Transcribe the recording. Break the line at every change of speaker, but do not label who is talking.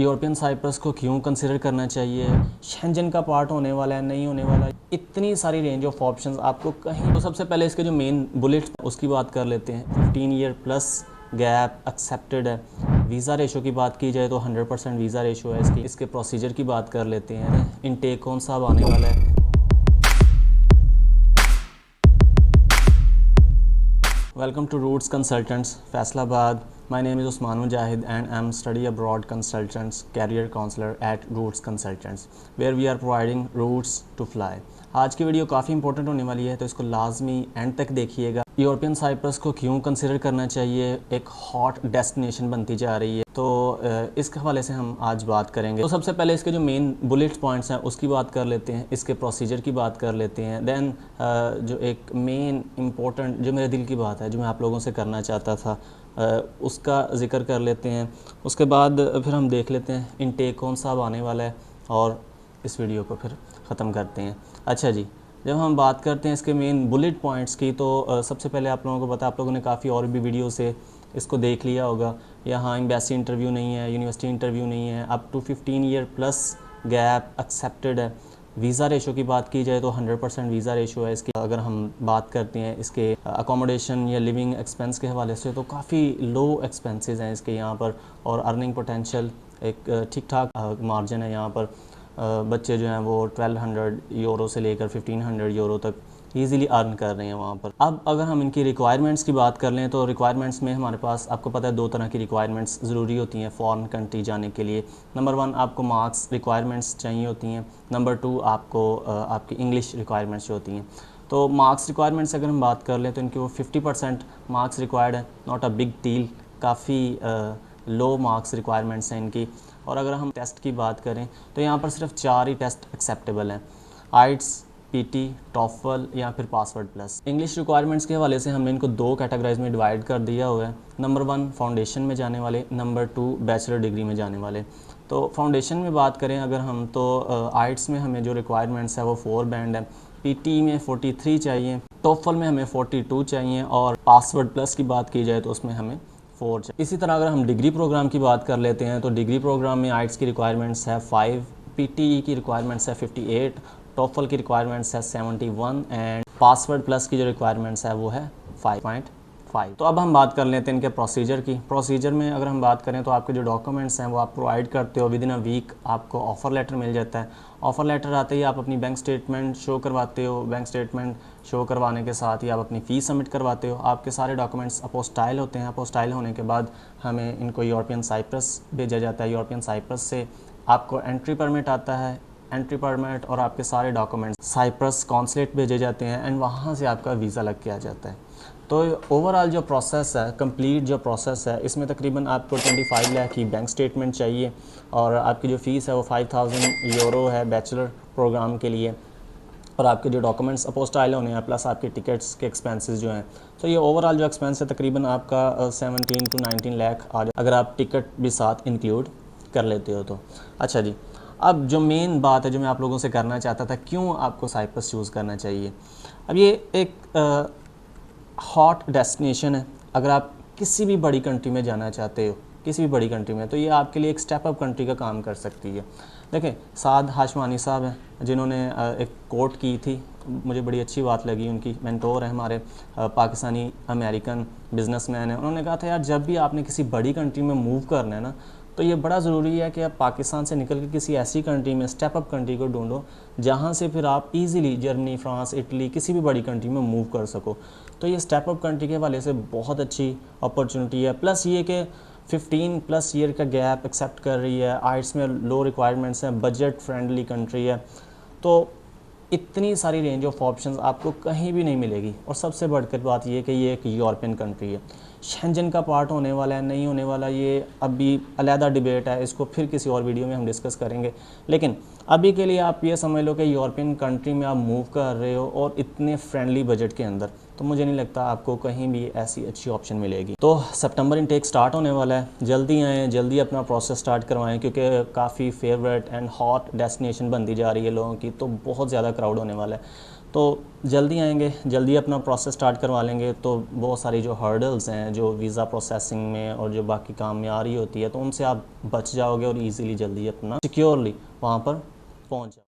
European Cyprus को क्यों consider करना चाहिए, शेंजन का पार्ट होने वाला है नहीं होने वाला, इतनी सारी रेंज ऑफ ऑप्शंस आपको कहीं। तो सबसे पहले इसके जो मेन बुलेट्स उसकी बात कर लेते हैं। 15 ईयर प्लस गैप एक्सेप्टेड है। वीज़ा रेशो की बात की जाए तो 100% वीज़ा रेशो है। इसके प्रोसीजर की बात कर लेते हैं। इनटेक कौन सा अब आने वाला है। Welcome to Roots Consultants, Faisalabad. My name is Usman Mujahid and I am study abroad consultants, career counselor at Roots Consultants, where we are providing routes to fly. आज की वीडियो काफ़ी इंपॉर्टेंट होने वाली है, तो इसको लाजमी एंड तक देखिएगा। यूरोपियन साइप्रस को क्यों कंसिडर करना चाहिए, एक हॉट डेस्टिनेशन बनती जा रही है, तो इस हवाले से हम आज बात करेंगे। तो सबसे पहले इसके जो मेन बुलेट पॉइंट्स हैं उसकी बात कर लेते हैं, इसके प्रोसीजर की बात कर लेते हैं। देन जो एक मेन इम्पोर्टेंट जो मेरे दिल की बात है, जो मैं आप लोगों से करना चाहता था, उसका ज़िक्र कर लेते हैं। उसके बाद फिर हम देख लेते हैं इनटेक कौन सा अब आने वाला है और इस वीडियो को फिर ख़त्म करते हैं। अच्छा जी, जब हम बात करते हैं इसके मेन बुलेट पॉइंट्स की, तो सबसे पहले आप लोगों को पता है, आप लोगों ने काफ़ी और भी वीडियो से इसको देख लिया होगा। यहाँ एम्बेसी इंटरव्यू नहीं है, यूनिवर्सिटी इंटरव्यू नहीं है, up to 15 year plus gap accepted है। वीज़ा रेशो की बात की जाए तो 100% वीज़ा रेशो है इसकी। अगर हम बात करते हैं इसके अकोमोडेशन या लिविंग एक्सपेंस के हवाले से, तो काफ़ी लो एक्सपेंसेस हैं इसके यहाँ पर, और अर्निंग पोटेंशियल एक ठीक ठाक मार्जिन है यहाँ पर। बच्चे जो हैं वो 1200 यूरो से लेकर 1500 यूरो तक ईज़िली अर्न कर रहे हैं वहाँ पर। अब अगर हम इनकी रिक्वायरमेंट्स की बात कर लें, तो रिक्वायरमेंट्स में हमारे पास, आपको पता है, दो तरह की रिक्वायरमेंट्स ज़रूरी होती हैं फ़ॉरेन कंट्री जाने के लिए। नंबर 1 आपको मार्क्स रिक्वायरमेंट्स चाहिए होती हैं। नंबर 2 आपको आपकी इंग्लिश रिक्वायरमेंट्स जो होती हैं। तो मार्क्स रिक्वायरमेंट्स अगर हम बात कर लें तो इनकी वो 50% मार्क्स रिक्वायर्ड है, नॉट अ बिग डील, काफ़ी लो मार्क्स रिक्वायरमेंट्स हैं इनकी। और अगर हम टेस्ट की बात करें तो यहाँ पर सिर्फ 4 ही टेस्ट एक्सेप्टेबल हैं, आइट्स, पीटी, टॉफल या फिर पासवर्ड प्लस। इंग्लिश रिक्वायरमेंट्स के हवाले से हमने इनको 2 कैटेगराइज में डिवाइड कर दिया हुआ है। नंबर 1 फाउंडेशन में जाने वाले, नंबर 2 बैचलर डिग्री में जाने वाले। तो फाउंडेशन में बात करें अगर हम, तो आइट्स में हमें जो रिक्वायरमेंट्स है वो 4 बैंड है, पीटी में 43 चाहिए, टॉफल में हमें 42 चाहिए, और पासवर्ड प्लस की बात की जाए तो उसमें हमें 4 चाहिए। इसी तरह अगर हम डिग्री प्रोग्राम की बात कर लेते हैं, तो डिग्री प्रोग्राम में आइट्स की रिक्वायरमेंट्स है 5, पीटी की रिक्वायरमेंट्स है 58, टॉफल की रिक्वायरमेंट्स है 71 एंड पासवर्ड प्लस की जो रिक्वायरमेंट्स है वो है 5.5। तो अब हम बात कर लेते हैं इनके प्रोसीजर की। प्रोसीजर में अगर हम बात करें तो आपके जो डॉक्यूमेंट्स हैं वो आप प्रोवाइड करते हो, विद इन अ वीक आपको ऑफ़र लेटर मिल जाता है। ऑफ़र लेटर आते ही आप अपनी बैंक स्टेटमेंट शो करवाते हो, बैंक स्टेटमेंट शो करवाने के साथ ही आप अपनी फ़ीस सबमिट करवाते हो। आपके सारे डॉक्यूमेंट्स अपोस्टाइल होते हैं। अपोस्टाइल होने के बाद हमें इनको यूरोपियन साइप्रस भेजा जाता है। यूरोपियन साइप्रस से आपको एंट्री परमिट आता है, एंट्री परमिट और आपके सारे डॉक्यूमेंट्स साइप्रस कॉन्सुलेट भेजे जाते हैं एंड वहाँ से आपका वीज़ा लग के आ जाता है। तो ओवरऑल जो प्रोसेस है, कंप्लीट जो प्रोसेस है, इसमें तकरीबन आपको 25 लाख की बैंक स्टेटमेंट चाहिए, और आपकी जो फ़ीस है वो 5000 यूरो है बैचलर प्रोग्राम के लिए, और आपके जो डॉक्यूमेंट्स अपोस्टाइल होने हैं प्लस आपके टिकट्स के एक्सपेंसेस जो हैं। तो ये ओवरऑल जो एक्सपेंस है तकरीबन आपका 17 to 19 लाख आ जाए, अगर आप टिकट भी साथ इंक्लूड कर लेते हो तो। अच्छा जी, अब जो मेन बात है जो मैं आप लोगों से करना चाहता था, क्यों आपको साइप्रस चूज़ करना चाहिए। अब ये एक हॉट डेस्टिनेशन है। अगर आप किसी भी बड़ी कंट्री में जाना चाहते हो, किसी भी बड़ी कंट्री में, तो ये आपके लिए एक स्टेप अप कंट्री का काम कर सकती है। देखें, साद हाशमानी साहब हैं जिन्होंने एक कोट की थी, मुझे बड़ी अच्छी बात लगी, उनकी मेंटोर है हमारे, पाकिस्तानी अमेरिकन बिजनेसमैन है। उन्होंने कहा था, यार जब भी आपने किसी बड़ी कंट्री में मूव करना है ना, तो ये बड़ा ज़रूरी है कि आप पाकिस्तान से निकल के किसी ऐसी कंट्री में, स्टेप अप कंट्री को ढूंढो जहाँ से फिर आप इजीली जर्मनी, फ्रांस, इटली, किसी भी बड़ी कंट्री में मूव कर सको। तो ये स्टेप अप कंट्री के हवाले से बहुत अच्छी अपॉर्चुनिटी है। प्लस ये कि 15+ ईयर का गैप एक्सेप्ट कर रही है, आइट्स में लो रिक्वायरमेंट्स हैं, बजट फ्रेंडली कंट्री है। तो इतनी सारी रेंज ऑफ ऑप्शंस आपको कहीं भी नहीं मिलेगी। और सबसे बढ़कर बात ये कि ये एक यूरोपियन कंट्री है, शेंजन का पार्ट होने वाला है नहीं होने वाला, ये अभी अलहदा डिबेट है, इसको फिर किसी और वीडियो में हम डिस्कस करेंगे। लेकिन अभी के लिए आप ये समझ लो कि यूरोपियन कंट्री में आप मूव कर रहे हो और इतने फ्रेंडली बजट के अंदर, तो मुझे नहीं लगता आपको कहीं भी ऐसी अच्छी ऑप्शन मिलेगी। तो सितंबर इनटेक स्टार्ट होने वाला है, जल्दी आएँ, जल्दी अपना प्रोसेस स्टार्ट करवाएं, क्योंकि काफ़ी फेवरेट एंड हॉट डेस्टिनेशन बनती जा रही है लोगों की, तो बहुत ज़्यादा क्राउड होने वाला है। तो जल्दी आएंगे, जल्दी अपना प्रोसेस स्टार्ट करवा लेंगे, तो बहुत सारी जो हर्डल्स हैं जो वीज़ा प्रोसेसिंग में और जो बाकी काम में आ रही होती है, तो उनसे आप बच जाओगे और इजीली जल्दी अपना सिक्योरली वहाँ पर पहुँच जाओगे।